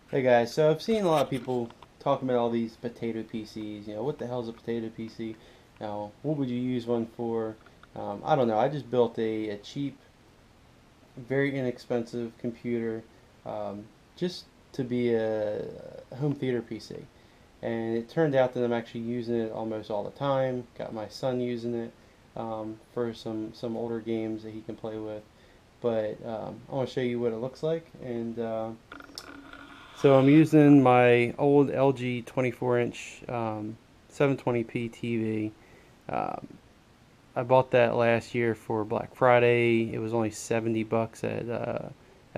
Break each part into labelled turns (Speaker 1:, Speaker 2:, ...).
Speaker 1: Hey guys, so I've seen a lot of people talking about all these potato PCs. What the hell is a potato PC? What would you use one for? I don't know. I just built a cheap, very inexpensive computer um, just to be a home theater PC. And it turned out that I'm actually using it almost all the time. Got my son using it for some older games that he can play with. But I want to show you what it looks like. And so I'm using my old LG 24-inch 720p TV. Um, I bought that last year for Black Friday. It was only 70 bucks at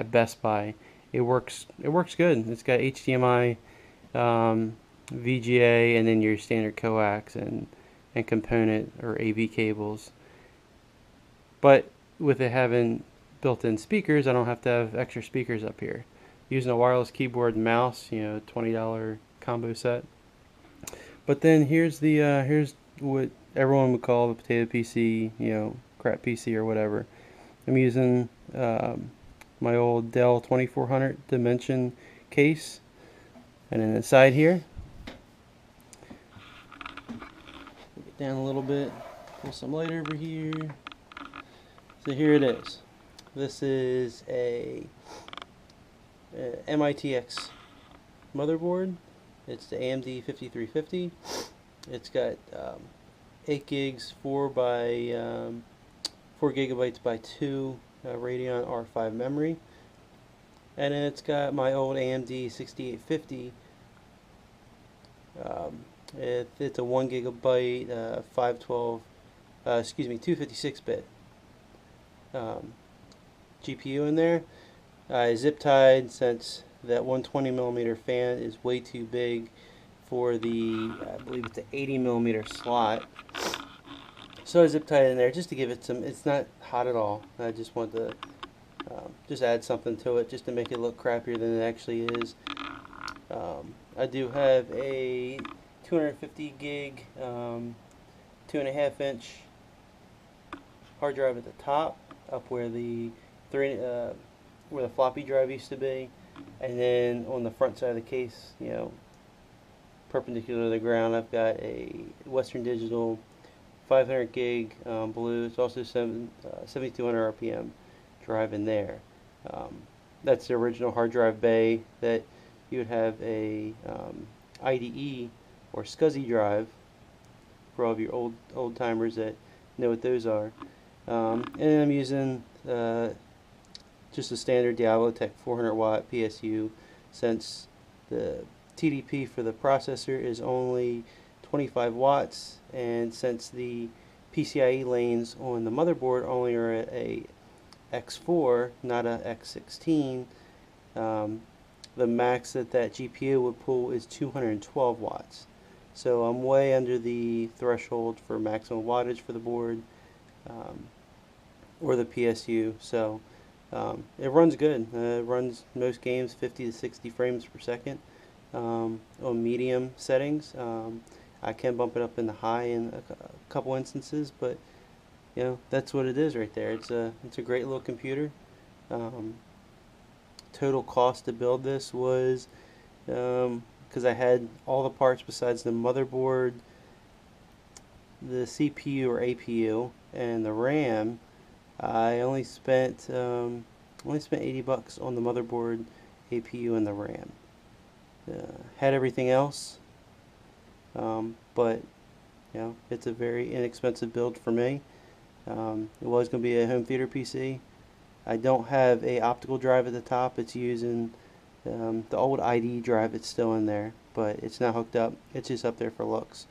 Speaker 1: Best Buy. It works good. It's got HDMI, VGA, and then your standard coax and component or AV cables. But with it having built-in speakers, I don't have to have extra speakers up here. Using a wireless keyboard and mouse, $20 combo set. But then here's what everyone would call the potato PC, crap PC or whatever. I'm using my old Dell 2400 Dimension case, and then inside here, get down a little bit, pull some light over here. So here it is. This is a MITX motherboard. It's the AMD 5350. It's got 8 gigs, 4 gigabytes by 2 Radeon R5 memory, and then it's got my old AMD 6850. It's a 1 gigabyte 512 256-bit GPU in there. I zip tied since that 120 millimeter fan is way too big for the, I believe it's an 80 millimeter slot. So I zip tied it in there just to give it some, it's not hot at all. I just want to just add something to it just to make it look crappier than it actually is. I do have a 250 gig, 2.5-inch hard drive at the top, up where the floppy drive used to be, and then on the front side of the case, perpendicular to the ground, I've got a Western Digital 500 gig blue. It's also 7200 RPM drive in there. That's the original hard drive bay that you would have a IDE or SCSI drive for all of your old timers that know what those are. And I'm using just a standard Diablo-Tech 400 watt PSU, since the TDP for the processor is only 25 watts, and since the PCIe lanes on the motherboard only are at a X4, not a X16, the max that GPU would pull is 212 watts. So I'm way under the threshold for maximum wattage for the board, or the PSU. So it runs good. It runs most games 50 to 60 frames per second on medium settings. I can bump it up in the high in a couple instances, but that's what it is right there. It's a great little computer. Total cost to build this was, because I had all the parts besides the motherboard, the CPU or APU, and the RAM. I only spent 80 bucks on the motherboard, APU, and the RAM. Had everything else, but it's a very inexpensive build for me. It was going to be a home theater PC. I don't have a optical drive at the top. It's using the old ID drive. It's still in there, but it's not hooked up. It's just up there for looks.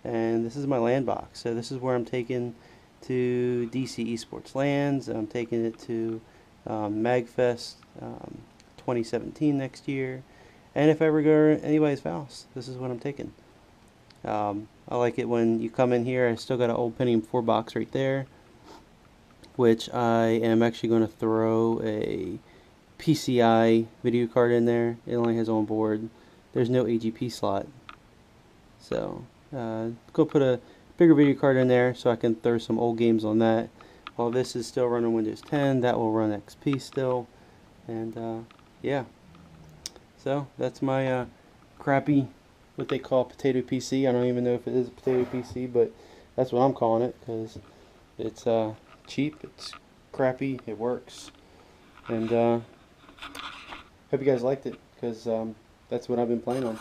Speaker 1: And this is my LAN box. So this is where I'm taking to DC Esports LANs. I'm taking it to MagFest 2017 next year. And if I ever go to anybody's house, this is what I'm taking. I like it when you come in here. I still got an old Pentium 4 box right there, which I am actually going to throw a PCI video card in there. It only has on board. There's no AGP slot. So go put a bigger video card in there so I can throw some old games on that. While this is still running Windows 10, that will run XP still. And yeah. So that's my crappy, what they call potato PC. I don't even know if it is a potato PC, but that's what I'm calling it because it's cheap, it's crappy, it works, and hope you guys liked it because that's what I've been playing on.